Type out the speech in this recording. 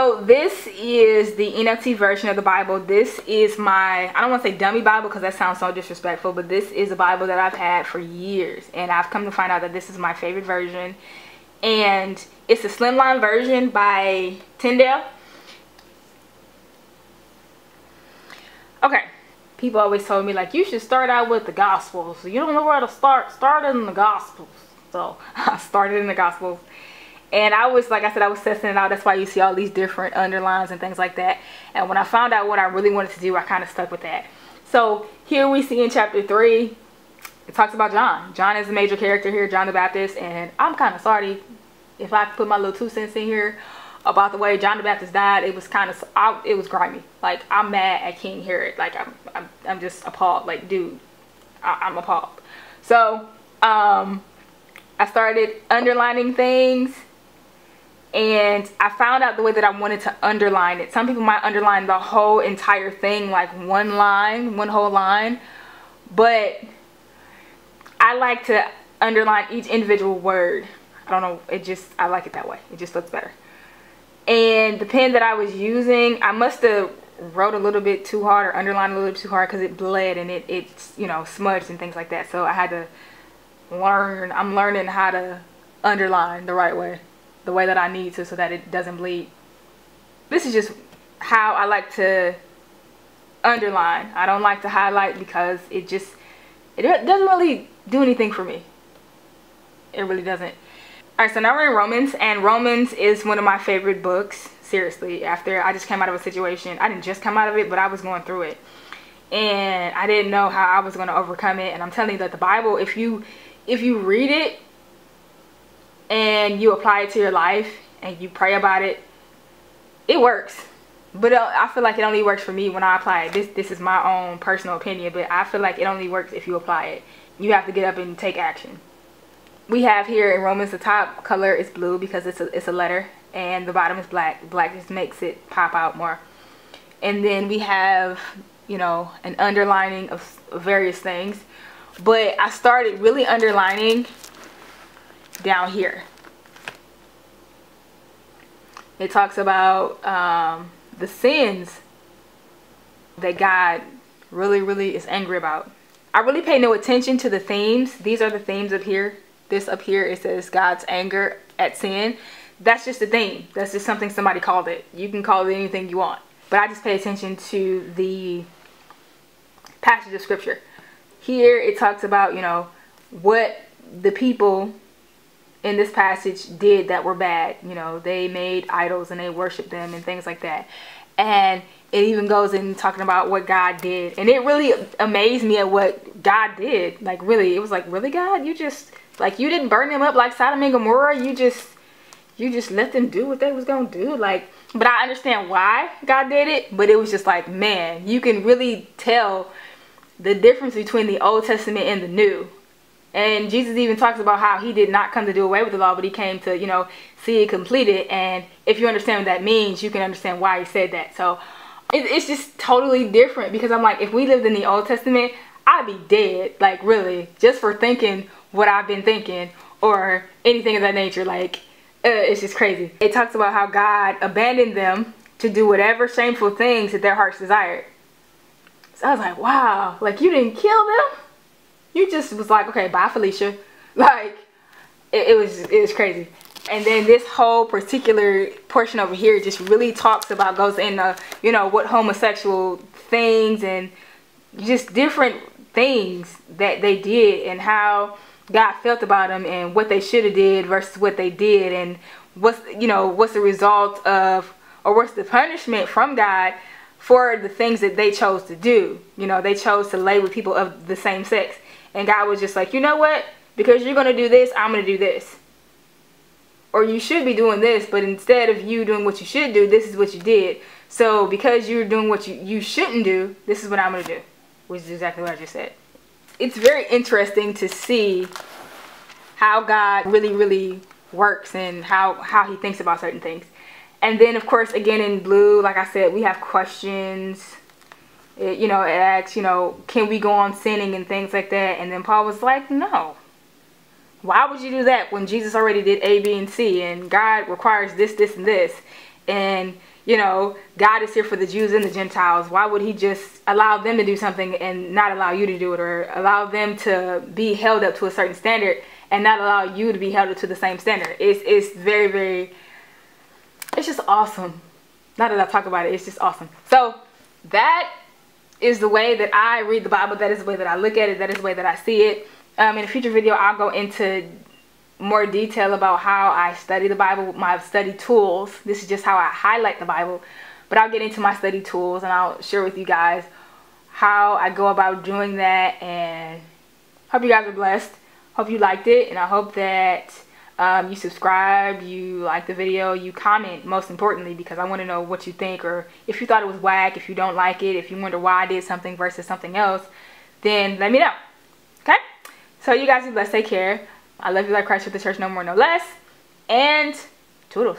So this is the NLT version of the Bible. This is my, I don't want to say dummy Bible because that sounds so disrespectful, but this is a Bible that I've had for years, and I've come to find out that this is my favorite version. And it's a slimline version by Tyndale. Okay, people always told me, like, you should start out with the Gospels. So you don't know where to start. Start in the Gospels. So I started in the Gospels. And I was, like I said, I was testing it out. That's why you see all these different underlines and things like that. And when I found out what I really wanted to do, I kind of stuck with that. So here we see in chapter 3, it talks about John. John is the major character here, John the Baptist. And I'm kind of sorry if I put my little 2 cents in here about the way John the Baptist died. It was kind of, it was grimy. Like, I'm mad at King Herod. Like, I'm just appalled. Like, dude, I'm appalled. So I started underlining things. And I found out the way that I wanted to underline it. Some people might underline the whole entire thing, like one line, one whole line. But I like to underline each individual word. I don't know, I like it that way. It just looks better. And the pen that I was using, I must have wrote a little bit too hard or underlined a little bit too hard because it bled and it's, you know, smudged and things like that. So I had to learn, I'm learning how to underline the right way. The way that I need to, so that it doesn't bleed. This is just how I like to underline. I don't like to highlight because it doesn't really do anything for me. It really doesn't. Alright, so now we're in Romans, and Romans is one of my favorite books. Seriously, after I just came out of a situation. I didn't just come out of it, but I was going through it. And I didn't know how I was going to overcome it. And I'm telling you that the Bible, if you read it, and you apply it to your life and you pray about it, it works. But I feel like it only works for me when I apply it. This is my own personal opinion, but I feel like it only works if you apply it. You have to get up and take action. We have here in Romans, the top color is blue because it's a letter, and the bottom is black. Black just makes it pop out more. And then we have, you know, an underlining of various things. But I started really underlining down here. It talks about the sins that God really is angry about. I really pay no attention to the themes. These are the themes up here. This up here, it says God's anger at sin. That's just a theme. That's just something somebody called it. You can call it anything you want. But I just pay attention to the passage of scripture. Here it talks about, you know, what the people in this passage did that were bad. You know, they made idols and they worshiped them and things like that. And it even goes in talking about what God did. And it really amazed me at what God did. Like, really, it was like, really, God? You just, like, you didn't burn them up like Sodom and Gomorrah. You just let them do what they was gonna do. Like, but I understand why God did it. But it was just like, man, you can really tell the difference between the Old Testament and the New. And Jesus even talks about how he did not come to do away with the law, but he came to, you know, see it completed. And if you understand what that means, you can understand why he said that. So it's just totally different, because I'm like, if we lived in the Old Testament, I'd be dead. Like, really, just for thinking what I've been thinking or anything of that nature. Like, it's just crazy. It talks about how God abandoned them to do whatever shameful things that their hearts desired. So I was like, wow, like, you didn't kill them? You just was like, okay, bye, Felicia. Like, it was crazy. And then this whole particular portion over here just really talks about, goes into, you know, what homosexual things and just different things that they did and how God felt about them and what they should have did versus what they did, and what's, you know, what's the result of, or what's the punishment from God for the things that they chose to do. You know, they chose to lay with people of the same sex. And God was just like, you know what? Because you're going to do this, I'm going to do this. Or you should be doing this, but instead of you doing what you should do, this is what you did. So because you're doing what you shouldn't do, this is what I'm going to do. Which is exactly what I just said. It's very interesting to see how God really works and how he thinks about certain things. And then, of course, again in blue, like I said, we have questions. You know, it asks, you know, can we go on sinning and things like that? And then Paul was like, no. Why would you do that when Jesus already did A, B, and C? And God requires this, this, and this. and you know, God is here for the Jews and the Gentiles. Why would he just allow them to do something and not allow you to do it, or allow them to be held up to a certain standard and not allow you to be held up to the same standard? It's very, very, it's just awesome. Now that I talk about it, it's just awesome. So that is the way that I read the Bible. That is the way that I look at it. That is the way that I see it. In a future video, I'll go into more detail about how I study the Bible, my study tools. This is just how I highlight the Bible, but I'll get into my study tools and I'll share with you guys how I go about doing that. And hope you guys are blessed. Hope you liked it, and I hope that you subscribe, you like the video, you comment, most importantly, because I want to know what you think, or if you thought it was whack, if you don't like it, if you wonder why I did something versus something else, then let me know. Okay? So you guys be blessed. Take care. I love you like Christ with the church, no more, no less. And toodles.